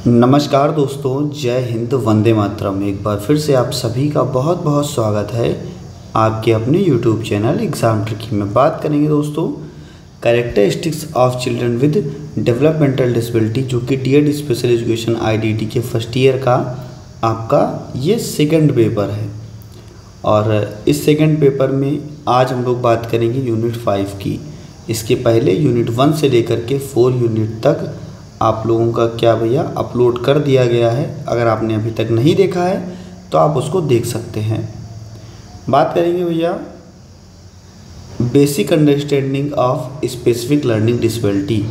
नमस्कार दोस्तों, जय हिंद, वंदे मातरम। एक बार फिर से आप सभी का बहुत बहुत स्वागत है आपके अपने YouTube चैनल एग्ज़ाम ट्रिकी में। बात करेंगे दोस्तों characteristics of children with developmental disability, जो कि टीएड स्पेशल एजुकेशन IDT के फर्स्ट ईयर का आपका ये सेकंड पेपर है। और इस सेकंड पेपर में आज हम लोग बात करेंगे यूनिट 5 की। इसके पहले यूनिट 1 से लेकर के 4 यूनिट तक आप लोगों का क्या भैया अपलोड कर दिया गया है। अगर आपने अभी तक नहीं देखा है तो आप उसको देख सकते हैं। बात करेंगे भैया basic understanding of specific learning disability,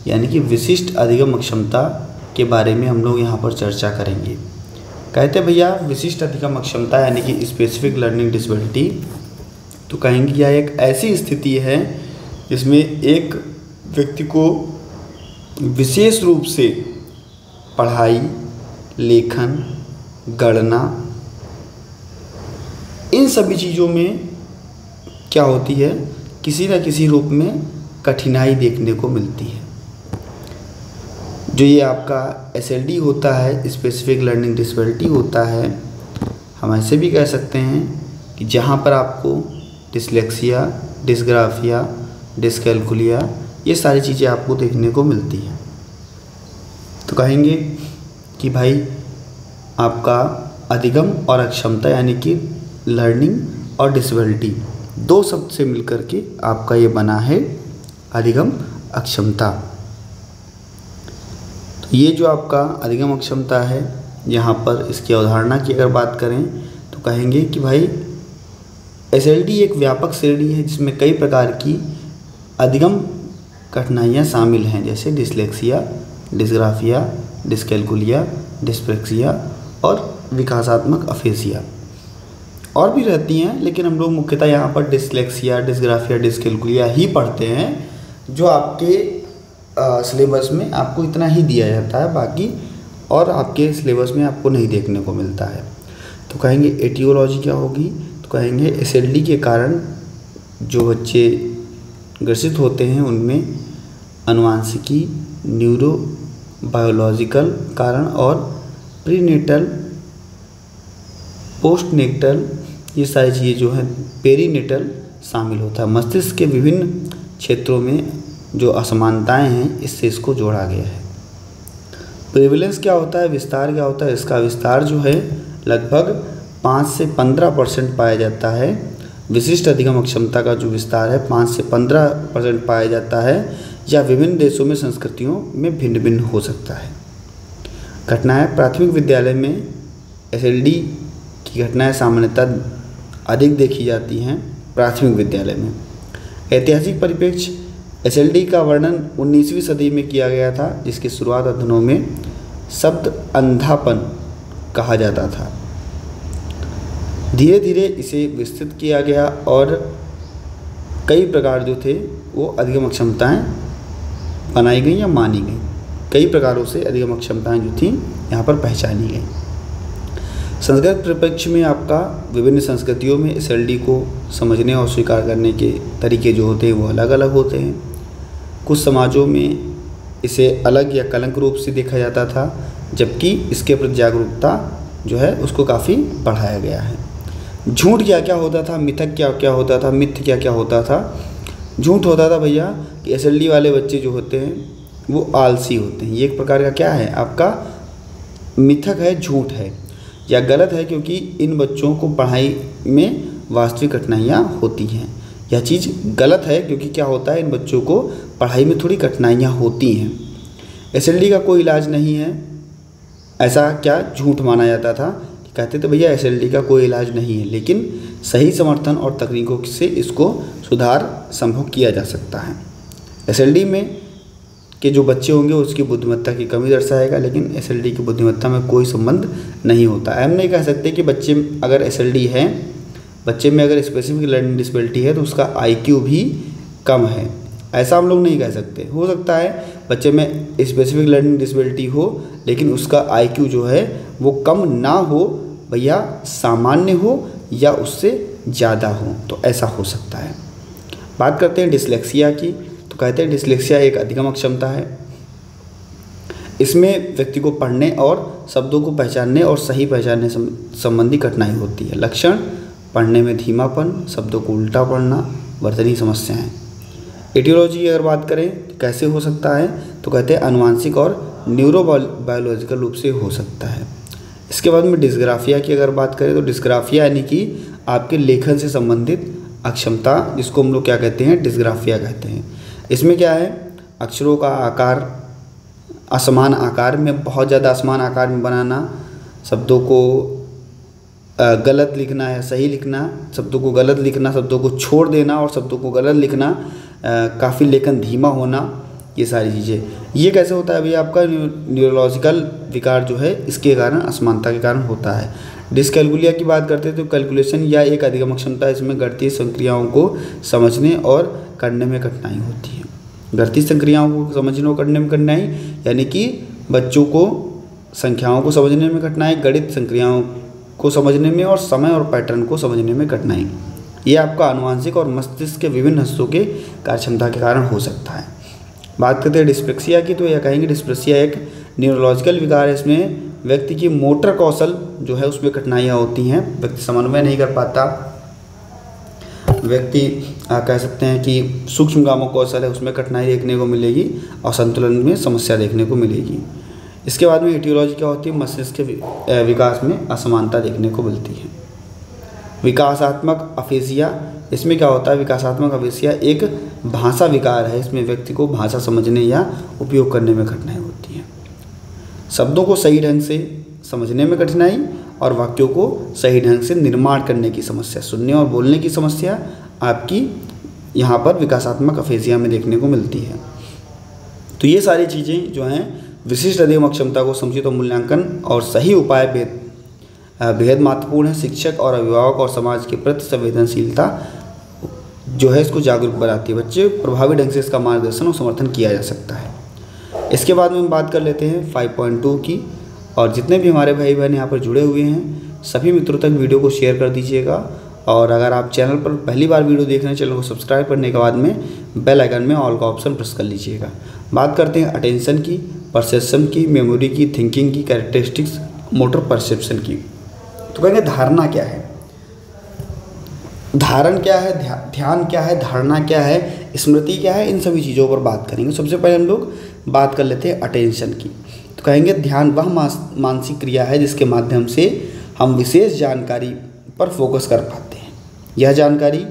यानी कि विशिष्ट अधिगम अक्षमता के बारे में हम लोग यहाँ पर चर्चा करेंगे। कहते हैं भैया विशिष्ट अधिगम अक्षमता यानी कि स्पेसिफिक लर्निंग डिसेबिलिटी, तो कहेंगे यह एक ऐसी स्थिति है जिसमें एक व्यक्ति को विशेष रूप से पढ़ाई, लेखन, गणना, इन सभी चीज़ों में क्या होती है, किसी न किसी रूप में कठिनाई देखने को मिलती है। जो ये आपका SLD होता है, स्पेसिफिक लर्निंग डिसेबिलिटी होता है, हम ऐसे भी कह सकते हैं कि जहाँ पर आपको डिसलेक्सिया, डिस्ग्राफिया, डिस्कैल्कुलिया, ये सारी चीज़ें आपको देखने को मिलती हैं। तो कहेंगे कि भाई आपका अधिगम और अक्षमता यानी कि लर्निंग और डिसेबिलिटी दो शब्द से मिलकर के आपका ये बना है अधिगम अक्षमता। तो ये जो आपका अधिगम अक्षमता है, यहाँ पर इसकी अवधारणा की अगर बात करें तो कहेंगे कि भाई SLD एक व्यापक श्रेणी है जिसमें कई प्रकार की अधिगम कठिनाइयाँ शामिल हैं, जैसे डिसलेक्सिया, डिस्ग्राफिया, डिस्कैल्कुलिया, डिस्प्रेक्सिया और विकासात्मक अफेसिया और भी रहती हैं, लेकिन हम लोग मुख्यतः यहाँ पर डिसलेक्सिया, डिस्ग्राफिया, डिस्कैल्कुलिया ही पढ़ते हैं, जो आपके सिलेबस में आपको इतना ही दिया जाता है, बाकी और आपके सिलेबस में आपको नहीं देखने को मिलता है। तो कहेंगे एटियोलॉजी क्या होगी, तो कहेंगे SLD के कारण जो बच्चे ग्रसित होते हैं उनमें अनुवांशिकी, न्यूरो बायोलॉजिकल कारण और प्रीनेटल, पोस्टनेटल, ये सारी चीज़ें जो हैं पेरीनेटल शामिल होता है। मस्तिष्क के विभिन्न क्षेत्रों में जो असमानताएं हैं, इससे इसको जोड़ा गया है। प्रिविलेंस क्या होता है, विस्तार क्या होता है, इसका विस्तार जो है लगभग 5 से 15% पाया जाता है। विशिष्ट अधिगम अक्षमता का जो विस्तार है 5 से 15% पाया जाता है, या विभिन्न देशों में संस्कृतियों में भिन्न भिन्न हो सकता है। घटनाएं प्राथमिक विद्यालय में SLD की घटनाएं सामान्यतः अधिक देखी जाती हैं प्राथमिक विद्यालय में। ऐतिहासिक परिप्रेक्ष्य SLD का वर्णन 19वीं सदी में किया गया था, जिसकी शुरुआत अध्ययनों में शब्द अंधापन कहा जाता था। धीरे धीरे इसे विस्तृत किया गया और कई प्रकार जो थे वो अधिगम अक्षमताएँ बनाई गई या मानी गई। कई प्रकारों से अधिगम अक्षमताएँ जो थीं यहाँ पर पहचानी गई। संस्कृत परिप्रेक्ष्य में आपका विभिन्न संस्कृतियों में SLD को समझने और स्वीकार करने के तरीके जो होते हैं वो अलग अलग होते हैं। कुछ समाजों में इसे अलग या कलंक रूप से देखा जाता था, जबकि इसके प्रति जागरूकता जो है उसको काफ़ी बढ़ाया गया है। झूठ क्या क्या होता था, मिथक क्या क्या होता था, मिथ्य क्या क्या होता था। झूठ होता था भैया कि SLD वाले बच्चे जो होते हैं वो आलसी होते हैं। ये एक प्रकार का क्या है, आपका मिथक है, झूठ है या गलत है, क्योंकि इन बच्चों को पढ़ाई में वास्तविक कठिनाइयाँ होती हैं। यह चीज़ गलत है क्योंकि क्या होता है, इन बच्चों को पढ़ाई में थोड़ी कठिनाइयाँ होती हैं। SLD का कोई इलाज नहीं है, ऐसा क्या झूठ माना जाता था। कहते थे भैया SLD का कोई इलाज नहीं है, लेकिन सही समर्थन और तकनीकों से इसको सुधार संभव किया जा सकता है। SLD में के जो बच्चे होंगे उसकी बुद्धिमत्ता की कमी दर्शाएगा, लेकिन SLD की बुद्धिमत्ता में कोई संबंध नहीं होता। हम नहीं कह सकते कि बच्चे अगर SLD है, बच्चे में अगर स्पेसिफिक लर्निंग डिसेबिलिटी है तो उसका IQ भी कम है, ऐसा हम लोग नहीं कह सकते। हो सकता है बच्चे में स्पेसिफिक लर्निंग डिसेबिलिटी हो, लेकिन उसका IQ जो है वो कम ना हो भैया, सामान्य हो या उससे ज़्यादा हो, तो ऐसा हो सकता है। बात करते हैं डिसलेक्सिया की, तो कहते हैं डिसलेक्सिया एक अधिगम अक्षमता है। इसमें व्यक्ति को पढ़ने और शब्दों को पहचानने और सही पहचानने संबंधी कठिनाई होती है। लक्षण: पढ़ने में धीमापन, शब्दों को उल्टा पढ़ना, वर्तनी समस्याएं। एटियोलॉजी की अगर बात करें तो कैसे हो सकता है, तो कहते हैं आनुवांशिक और न्यूरोबायोलॉजिकल रूप से हो सकता है। इसके बाद में डिस्ग्राफिया की अगर बात करें तो डिस्ग्राफिया यानी कि आपके लेखन से संबंधित अक्षमता, जिसको हम लोग क्या कहते हैं, डिस्ग्राफिया कहते हैं। इसमें क्या है, अक्षरों का आकार असमान आकार में, बहुत ज़्यादा असमान आकार में बनाना, शब्दों को गलत लिखना या सही लिखना, शब्दों को गलत लिखना, शब्दों को छोड़ देना और शब्दों को गलत लिखना, काफ़ी लेखन धीमा होना, ये सारी चीज़ें। ये कैसे होता है भैया, आपका न्यूरोलॉजिकल विकार जो है इसके कारण, असमानता के कारण होता है। डिस्कैलकुलिया की बात करते हैं तो कैलकुलेशन या एक अधिगम क्षमता, इसमें गणितीय संक्रियाओं को समझने और करने में कठिनाई होती है। गणितीय संक्रियाओं को समझने और करने में कठिनाई यानी कि बच्चों को संख्याओं को समझने में कठिनाई, गणित संक्रियाओं को समझने में और समय और पैटर्न को समझने में कठिनाई। ये आपका आनुवांशिक और मस्तिष्क के विभिन्न हिस्सों के कार्यक्षमता के कारण हो सकता है। बात करते हैं डिस्पेक्सिया की, तो यह कहेंगे डिस्पेक्सिया एक न्यूरोलॉजिकल विकार है। इसमें व्यक्ति की मोटर कौशल जो है उसमें कठिनाइयाँ होती हैं, व्यक्ति समन्वय नहीं कर पाता, व्यक्ति कह सकते हैं कि सूक्ष्म कामों कौशल है उसमें कठिनाई देखने को मिलेगी और संतुलन में समस्या देखने को मिलेगी। इसके बाद में एटियोलॉजी क्या होती है, मस्तिष्क के विकास में असमानता देखने को मिलती है। विकासात्मक अफेसिया, इसमें क्या होता है, विकासात्मक अफेसिया एक भाषा विकार है। इसमें व्यक्ति को भाषा समझने या उपयोग करने में कठिनाई होती है। शब्दों को सही ढंग से समझने में कठिनाई और वाक्यों को सही ढंग से निर्माण करने की समस्या, सुनने और बोलने की समस्या आपकी यहाँ पर विकासात्मक अफेसिया में देखने को मिलती है। तो ये सारी चीज़ें जो हैं विशिष्ट अधिगम क्षमता को समुचित मूल्यांकन और सही उपाय बेहद महत्वपूर्ण है। शिक्षक और अभिभावक और समाज के प्रति संवेदनशीलता जो है इसको जागरूक बनाती है। बच्चे प्रभावी ढंग से इसका मार्गदर्शन और समर्थन किया जा सकता है। इसके बाद में हम बात कर लेते हैं 5.2 की, और जितने भी हमारे भाई बहन यहाँ पर जुड़े हुए हैं सभी मित्रों तक वीडियो को शेयर कर दीजिएगा। और अगर आप चैनल पर पहली बार वीडियो देख रहे हैं, चैनल को सब्सक्राइब करने के बाद में बेल आइकन में ऑल का ऑप्शन प्रेस कर लीजिएगा। बात करते हैं अटेंशन की, परसेप्शन की, मेमोरी की, थिंकिंग की, कैरेक्टरिस्टिक्स, मोटर परसेप्शन की। तो कहेंगे धारणा क्या है, धारण क्या है, ध्यान क्या है, धारणा क्या है, स्मृति क्या है, इन सभी चीज़ों पर बात करेंगे। सबसे पहले हम लोग बात कर लेते हैं अटेंशन की। तो कहेंगे ध्यान वह मानसिक क्रिया है जिसके माध्यम से हम विशेष जानकारी पर फोकस कर पाते हैं, यह जानकारी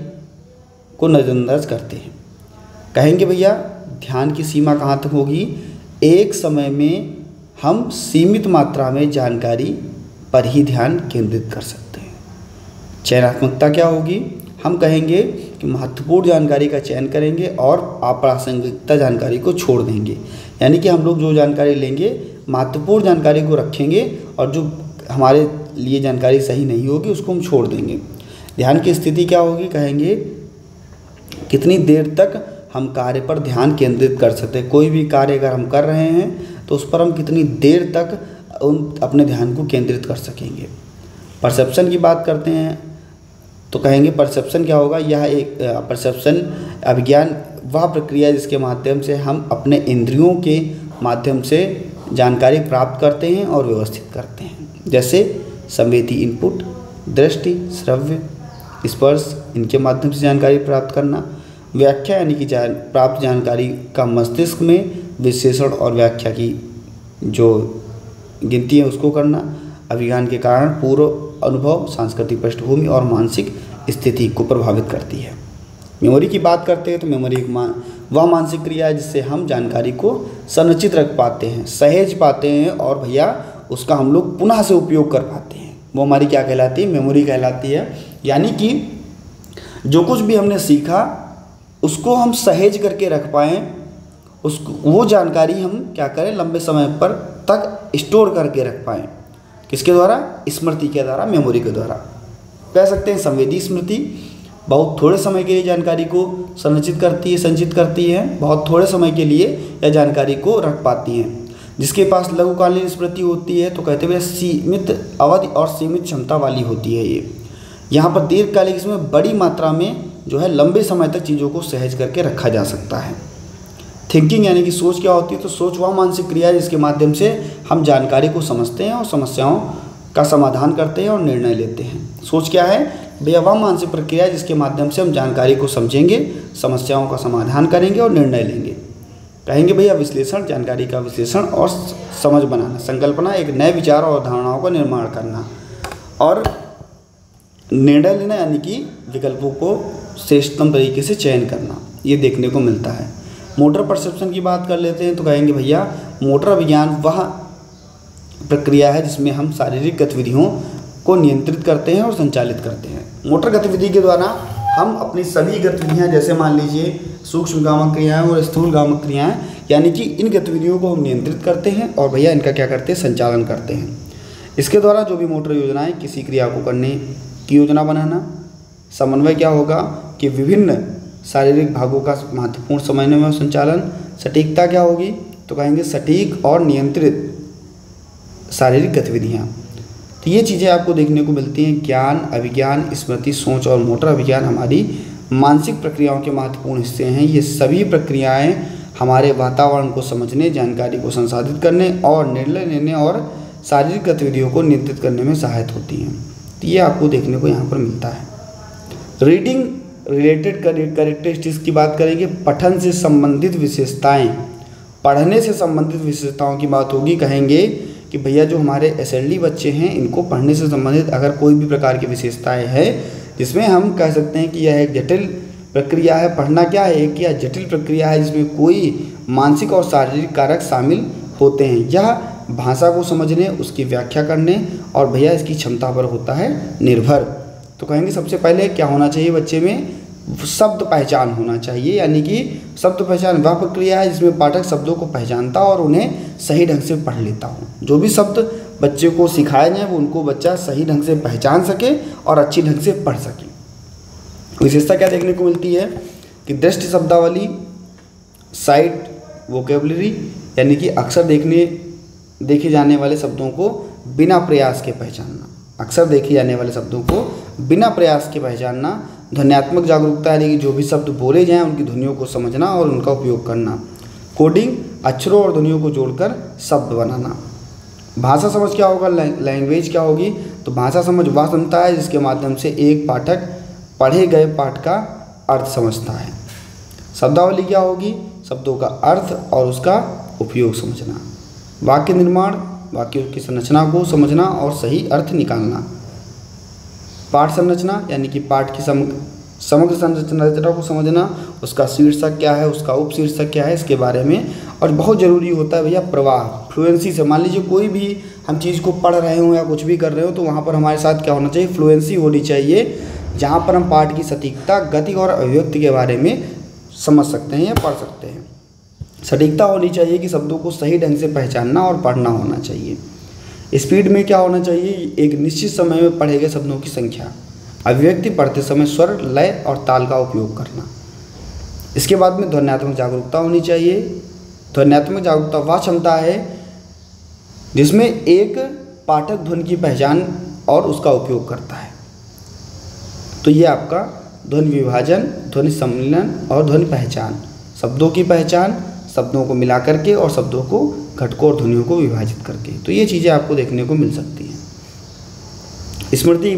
को नज़रअंदाज करते हैं। कहेंगे भैया ध्यान की सीमा कहाँ तक होगी, एक समय में हम सीमित मात्रा में जानकारी पर ही ध्यान केंद्रित कर सकते हैं। चयनात्मकता क्या होगी, हम कहेंगे कि महत्वपूर्ण जानकारी का चयन करेंगे और अप्रासंगिकता जानकारी को छोड़ देंगे। यानी कि हम लोग जो जानकारी लेंगे महत्वपूर्ण जानकारी को रखेंगे और जो हमारे लिए जानकारी सही नहीं होगी उसको हम छोड़ देंगे। ध्यान की स्थिति क्या होगी, कहेंगे कितनी देर तक हम कार्य पर ध्यान केंद्रित कर सकते हैं। कोई भी कार्य अगर हम कर रहे हैं तो उस पर हम कितनी देर तक अपने ध्यान को केंद्रित कर सकेंगे। परसेप्शन की बात करते हैं तो कहेंगे परसेप्शन क्या होगा, यह एक परसेप्शन अभिज्ञान वह प्रक्रिया है जिसके माध्यम से हम अपने इंद्रियों के माध्यम से जानकारी प्राप्त करते हैं और व्यवस्थित करते हैं। जैसे संवेदी इनपुट, दृष्टि, श्रव्य, स्पर्श, इनके माध्यम से जानकारी प्राप्त करना। व्याख्या यानी कि प्राप्त जानकारी का मस्तिष्क में विश्लेषण और व्याख्या की जो गिनती है उसको करना। अभिज्ञान के कारण पूर्व अनुभव, सांस्कृतिक पृष्ठभूमि और मानसिक स्थिति को प्रभावित करती है। मेमोरी की बात करते हैं तो मेमोरी एक वह मानसिक क्रिया है जिससे हम जानकारी को संरचित रख पाते हैं, सहेज पाते हैं और भैया उसका हम लोग पुनः से उपयोग कर पाते हैं। वो हमारी क्या कहलाती है, मेमोरी कहलाती है। यानी कि जो कुछ भी हमने सीखा उसको हम सहेज करके रख पाएँ, उसको वो जानकारी हम क्या करें लंबे समय पर तक स्टोर करके रख पाएँ। किसके द्वारा, स्मृति के द्वारा, मेमोरी के द्वारा। कह सकते हैं संवेदी स्मृति बहुत थोड़े समय के लिए जानकारी को संरचित करती है, संचित करती है, बहुत थोड़े समय के लिए यह जानकारी को रख पाती हैं। जिसके पास लघुकालीन स्मृति होती है तो कहते हुए सीमित अवधि और सीमित क्षमता वाली होती है। ये यहाँ पर दीर्घकालिक इसमें बड़ी मात्रा में जो है लंबे समय तक चीज़ों को सहज करके रखा जा सकता है। थिंकिंग यानी कि सोच क्या होती है, तो सोच वह मानसिक क्रिया है जिसके माध्यम से हम जानकारी को समझते हैं और समस्याओं का समाधान करते हैं और निर्णय लेते हैं। सोच क्या है भैया? वह मानसिक प्रक्रिया है जिसके माध्यम से हम जानकारी को समझेंगे, समस्याओं का समाधान करेंगे और निर्णय लेंगे। कहेंगे भैया विश्लेषण, जानकारी का विश्लेषण और समझ बनाना। संकल्पना, एक नए विचार और धारणाओं का निर्माण करना। और निर्णय लेना यानी कि विकल्पों को श्रेष्ठतम तरीके से चयन करना, ये देखने को मिलता है। मोटर परसेप्शन की बात कर लेते हैं तो कहेंगे भैया मोटर विज्ञान वह प्रक्रिया है जिसमें हम शारीरिक गतिविधियों को नियंत्रित करते हैं और संचालित करते हैं। मोटर गतिविधि के द्वारा हम अपनी सभी गतिविधियां, जैसे मान लीजिए सूक्ष्म गामक क्रियाएं और स्थूल गामक क्रियाएं, यानी कि इन गतिविधियों को हम नियंत्रित करते हैं और भैया इनका क्या करते हैं? संचालन करते हैं। इसके द्वारा जो भी मोटर योजनाएं, किसी क्रिया को करने की योजना बनाना। समन्वय क्या होगा कि विभिन्न शारीरिक भागों का महत्वपूर्ण समन्वय और संचालन। सटीकता क्या होगी? तो कहेंगे सटीक और नियंत्रित शारीरिक गतिविधियाँ। तो ये चीज़ें आपको देखने को मिलती हैं। ज्ञान, अभिज्ञान, स्मृति, सोच और मोटर अभिज्ञान हमारी मानसिक प्रक्रियाओं के महत्वपूर्ण हिस्से हैं। ये सभी प्रक्रियाएं हमारे वातावरण को समझने, जानकारी को संसाधित करने और निर्णय लेने और शारीरिक गतिविधियों को नियंत्रित करने में सहायक होती हैं। तो ये आपको देखने को यहाँ पर मिलता है। रीडिंग रिलेटेड कैरेक्टरिस्टिक्स की बात करेंगे। पठन से संबंधित विशेषताएं, पढ़ने से संबंधित विशेषताओं की बात होगी। कहेंगे कि भैया जो हमारे एसएलडी बच्चे हैं इनको पढ़ने से संबंधित अगर कोई भी प्रकार की विशेषताएं हैं जिसमें हम कह सकते हैं कि यह एक जटिल प्रक्रिया है। पढ़ना क्या है? एक या जटिल प्रक्रिया है जिसमें कोई मानसिक और शारीरिक कारक शामिल होते हैं। यह भाषा को समझने, उसकी व्याख्या करने और भैया इसकी क्षमता पर होता है निर्भर। तो कहेंगे सबसे पहले क्या होना चाहिए बच्चे में? शब्द पहचान होना चाहिए, यानी कि शब्द पहचान वह प्रक्रिया है जिसमें पाठक शब्दों को पहचानता और उन्हें सही ढंग से पढ़ लेता हो। जो भी शब्द बच्चे को सिखाए जाए वो उनको बच्चा सही ढंग से पहचान सके और अच्छी ढंग से पढ़ सके। विशेषता क्या देखने को मिलती है कि दृष्टि शब्दावली, साइट वोकेबलरी, यानी कि अक्सर देखे जाने वाले शब्दों को बिना प्रयास के पहचानना। अक्सर देखे जाने वाले शब्दों को बिना प्रयास के पहचानना। ध्वन्यात्मक जागरूकता यानी कि जो भी शब्द बोले जाएं उनकी ध्वनियों को समझना और उनका उपयोग करना। कोडिंग, अक्षरों और ध्वनियों को जोड़कर शब्द बनाना। भाषा समझ क्या होगा? लैंग्वेज क्या होगी? तो भाषा समझ वह क्षमता है जिसके माध्यम से एक पाठक पढ़े गए पाठ का अर्थ समझता है। शब्दावली क्या होगी? शब्दों का अर्थ और उसका उपयोग समझना। वाक्य निर्माण, वाक्यों की संरचना को समझना और सही अर्थ निकालना। पाठ संरचना यानी कि पाठ की समग्र संरचना को समझना, उसका शीर्षक क्या है, उसका उपशीर्षक क्या है, इसके बारे में। और बहुत ज़रूरी होता है भैया प्रवाह, फ्लुएंसी से। मान लीजिए कोई भी हम चीज़ को पढ़ रहे हों या कुछ भी कर रहे हो तो वहाँ पर हमारे साथ क्या होना चाहिए? फ्लुएंसी होनी चाहिए, जहाँ पर हम पाठ की सटीकता, गति और अभिव्यक्ति के बारे में समझ सकते हैं या पढ़ सकते हैं। सटीकता होनी चाहिए कि शब्दों को सही ढंग से पहचानना और पढ़ना होना चाहिए। स्पीड में क्या होना चाहिए? एक निश्चित समय में पढ़े गए शब्दों की संख्या। अभिव्यक्ति, पढ़ते समय स्वर, लय और ताल का उपयोग करना। इसके बाद में ध्वन्यात्मक जागरूकता होनी चाहिए। ध्वन्यात्मक जागरूकता वह क्षमता है जिसमें एक पाठक ध्वनि की पहचान और उसका उपयोग करता है। तो ये आपका ध्वनि विभाजन, ध्वनि सम्मिलन और ध्वनि पहचान, शब्दों की पहचान, शब्दों को मिला करके और शब्दों को घटकों और ध्वनियों को विभाजित करके। तो ये चीज़ें आपको देखने को मिल सकती हैं। स्मृति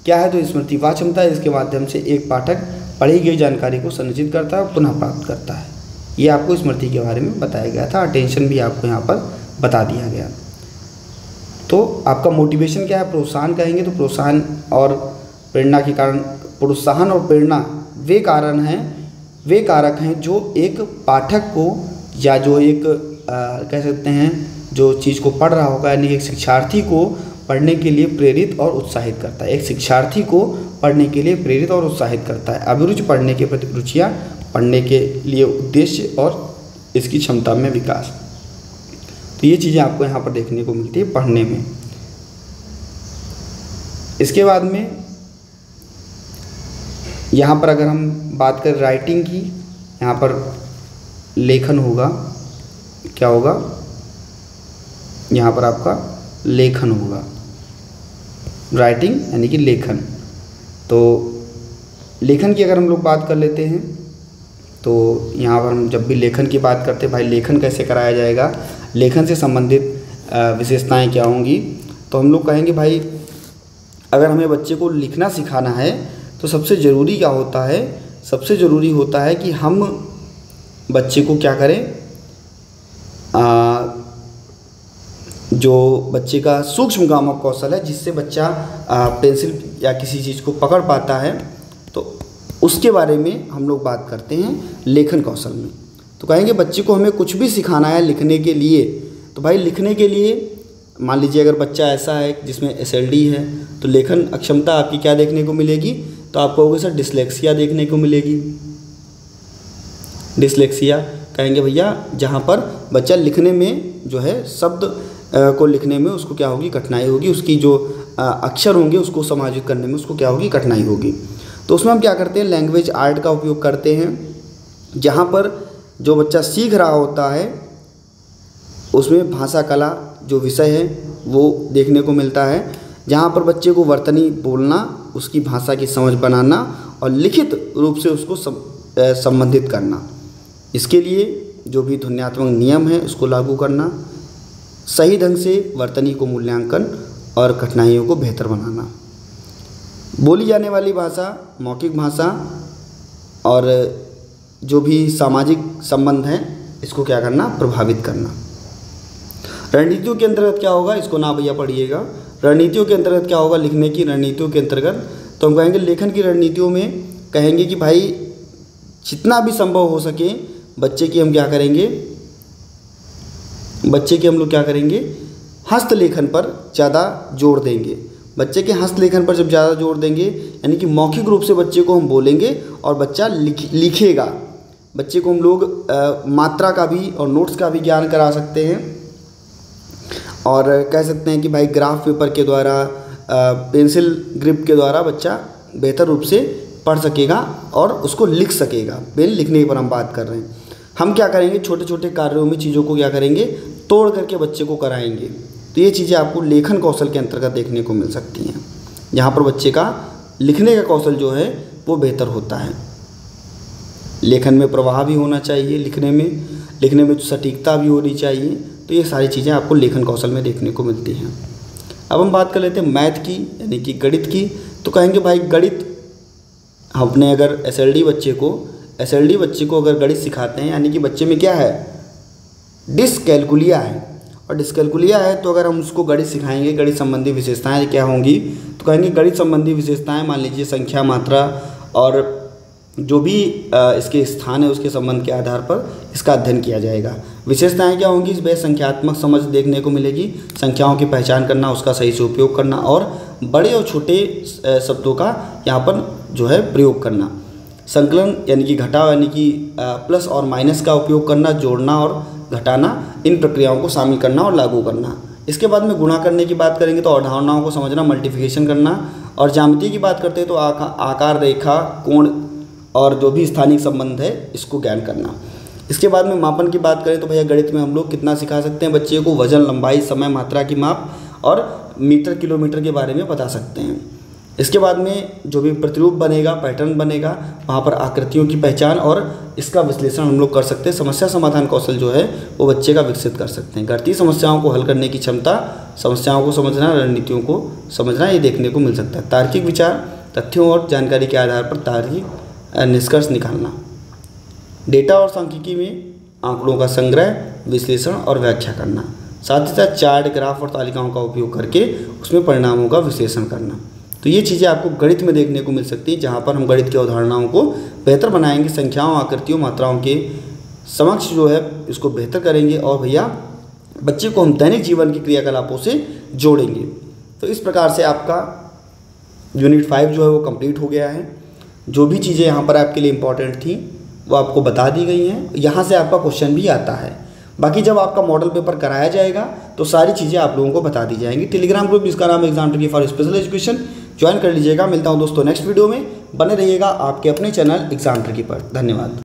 क्या है? तो स्मृति वह क्षमता है जिसके माध्यम से एक पाठक पढ़ी गई जानकारी को संरचित करता है और पुनः प्राप्त करता है। ये आपको स्मृति के बारे में बताया गया था। अटेंशन भी आपको यहाँ पर बता दिया गया। तो आपका मोटिवेशन क्या है? प्रोत्साहन कहेंगे तो प्रोत्साहन और प्रेरणा के कारण, प्रोत्साहन और प्रेरणा वे कारक हैं जो एक पाठक को या जो एक कह सकते हैं जो चीज़ को पढ़ रहा होगा, यानी एक शिक्षार्थी को पढ़ने के लिए प्रेरित और उत्साहित करता है। एक शिक्षार्थी को पढ़ने के लिए प्रेरित और उत्साहित करता है। अभिरुचि, पढ़ने के प्रति रुचियाँ, पढ़ने के लिए उद्देश्य और इसकी क्षमता में विकास। तो ये चीज़ें आपको यहाँ पर देखने को मिलती है पढ़ने में। इसके बाद में यहाँ पर अगर हम बात करें राइटिंग की, यहाँ पर लेखन होगा। क्या होगा? यहाँ पर आपका लेखन होगा। राइटिंग यानी कि लेखन। तो लेखन की अगर हम लोग बात कर लेते हैं तो यहाँ पर हम जब भी लेखन की बात करते हैं, भाई लेखन कैसे कराया जाएगा, लेखन से संबंधित विशेषताएं क्या होंगी, तो हम लोग कहेंगे भाई अगर हमें बच्चे को लिखना सिखाना है तो सबसे ज़रूरी क्या होता है, सबसे ज़रूरी होता है कि हम बच्चे को क्या करें, जो बच्चे का सूक्ष्म गामक कौशल है, जिससे बच्चा पेंसिल या किसी चीज़ को पकड़ पाता है, तो उसके बारे में हम लोग बात करते हैं लेखन कौशल में। तो कहेंगे बच्चे को हमें कुछ भी सिखाना है लिखने के लिए, तो भाई लिखने के लिए मान लीजिए अगर बच्चा ऐसा है जिसमें SLD है, तो लेखन अक्षमता आपकी क्या देखने को मिलेगी, तो आप कहोगे सर डिसलेक्सिया देखने को मिलेगी। डिसलेक्सिया कहेंगे भैया जहाँ पर बच्चा लिखने में जो है शब्द को लिखने में उसको क्या होगी, कठिनाई होगी, उसकी जो अक्षर होंगे उसको समायोजित करने में उसको क्या होगी, कठिनाई होगी। तो उसमें हम क्या करते हैं, लैंग्वेज आर्ट का उपयोग करते हैं, जहाँ पर जो बच्चा सीख रहा होता है उसमें भाषा कला जो विषय है वो देखने को मिलता है, जहाँ पर बच्चे को वर्तनी बोलना, उसकी भाषा की समझ बनाना और लिखित रूप से उसको संबंधित करना, इसके लिए जो भी ध्वन्यात्मक नियम है उसको लागू करना, सही ढंग से वर्तनी को मूल्यांकन और कठिनाइयों को बेहतर बनाना, बोली जाने वाली भाषा, मौखिक भाषा और जो भी सामाजिक संबंध हैं इसको क्या करना, प्रभावित करना। रणनीतियों के अंतर्गत क्या होगा, इसको ना भैया पढ़िएगा। रणनीतियों के अंतर्गत क्या होगा, लिखने की रणनीतियों के अंतर्गत तो हम कहेंगे लेखन की रणनीतियों में कहेंगे कि भाई जितना भी संभव हो सके बच्चे की हम क्या करेंगे, बच्चे के हम लोग क्या करेंगे, हस्तलेखन पर ज़्यादा जोर देंगे। बच्चे के हस्तलेखन पर जब ज़्यादा जोर देंगे यानी कि मौखिक रूप से बच्चे को हम बोलेंगे और बच्चा लिखेगा। बच्चे को हम लोग मात्रा का भी और नोट्स का भी ज्ञान करा सकते हैं और कह सकते हैं कि भाई ग्राफ पेपर के द्वारा, पेंसिल ग्रिप के द्वारा बच्चा बेहतर रूप से पढ़ सकेगा और उसको लिख सकेगा। पेन लिखने पर हम बात कर रहे हैं। हम क्या करेंगे, छोटे छोटे कार्यों में चीज़ों को क्या करेंगे, तोड़ करके बच्चे को कराएंगे। तो ये चीज़ें आपको लेखन कौशल के अंतर्गत देखने को मिल सकती हैं, जहाँ पर बच्चे का लिखने का कौशल जो है वो बेहतर होता है। लेखन में प्रवाह भी होना चाहिए, लिखने में सटीकता भी होनी चाहिए। तो ये सारी चीज़ें आपको लेखन कौशल में देखने को मिलती हैं। अब हम बात कर लेते हैं मैथ की, यानी कि गणित की। तो कहेंगे भाई गणित हमने अगर SLD बच्चे को अगर गणित सिखाते हैं, यानी कि बच्चे में क्या है, डिसकैलकुलिया है, और डिसकैलकुलिया है तो अगर हम उसको गणित सिखाएंगे, गणित संबंधी विशेषताएं क्या होंगी, तो कहेंगे गणित संबंधी विशेषताएं मान लीजिए संख्या, मात्रा और जो भी इसके स्थान है उसके संबंध के आधार पर इसका अध्ययन किया जाएगा। विशेषताएं क्या होंगी, इसमें संख्यात्मक समझ देखने को मिलेगी, संख्याओं की पहचान करना, उसका सही से उपयोग करना और बड़े और छोटे शब्दों का यहाँ पर जो है प्रयोग करना, संकलन यानी कि घटाव यानी कि प्लस और माइनस का उपयोग करना, जोड़ना और घटाना, इन प्रक्रियाओं को शामिल करना और लागू करना। इसके बाद में गुणा करने की बात करेंगे तो अवधारणाओं को समझना, मल्टीप्लिकेशन करना, और ज्यामिति की बात करते हैं तो आकार, रेखा, कोण और जो भी स्थानिक संबंध है इसको ज्ञान करना। इसके बाद में मापन की बात करें तो भैया गणित में हम लोग कितना सिखा सकते हैं बच्चे को, वजन, लंबाई, समय, मात्रा की माप और मीटर, किलोमीटर के बारे में बता सकते हैं। इसके बाद में जो भी प्रतिरूप बनेगा, पैटर्न बनेगा, वहाँ पर आकृतियों की पहचान और इसका विश्लेषण हम लोग कर सकते हैं। समस्या समाधान कौशल जो है वो बच्चे का विकसित कर सकते हैं। गणितीय समस्याओं को हल करने की क्षमता, समस्याओं को समझना, रणनीतियों को समझना, ये देखने को मिल सकता है। तार्किक विचार, तथ्यों और जानकारी के आधार पर तार्किक निष्कर्ष निकालना। डेटा और सांख्यिकी में आंकड़ों का संग्रह, विश्लेषण और व्याख्या करना। साथ ही साथ चार्ट, ग्राफ और तालिकाओं का उपयोग करके उसमें परिणामों का विश्लेषण करना। तो ये चीज़ें आपको गणित में देखने को मिल सकती है, जहाँ पर हम गणित की अवधारणाओं को बेहतर बनाएंगे, संख्याओं, आकृतियों, मात्राओं के समक्ष जो है इसको बेहतर करेंगे और भैया बच्चे को हम दैनिक जीवन की क्रियाकलापों से जोड़ेंगे। तो इस प्रकार से आपका यूनिट 5 जो है वो कंप्लीट हो गया है। जो भी चीज़ें यहाँ पर आपके लिए इम्पॉर्टेंट थी वो आपको बता दी गई हैं। यहाँ से आपका क्वेश्चन भी आता है। बाकी जब आपका मॉडल पेपर कराया जाएगा तो सारी चीज़ें आप लोगों को बता दी जाएंगी। टेलीग्राम ग्रुप जिसका नाम है exam tricky for special education, join कर लीजिएगा। मिलता हूँ दोस्तों नेक्स्ट वीडियो में। बने रहिएगा आपके अपने चैनल एग्जाम ट्रिकी पर। धन्यवाद।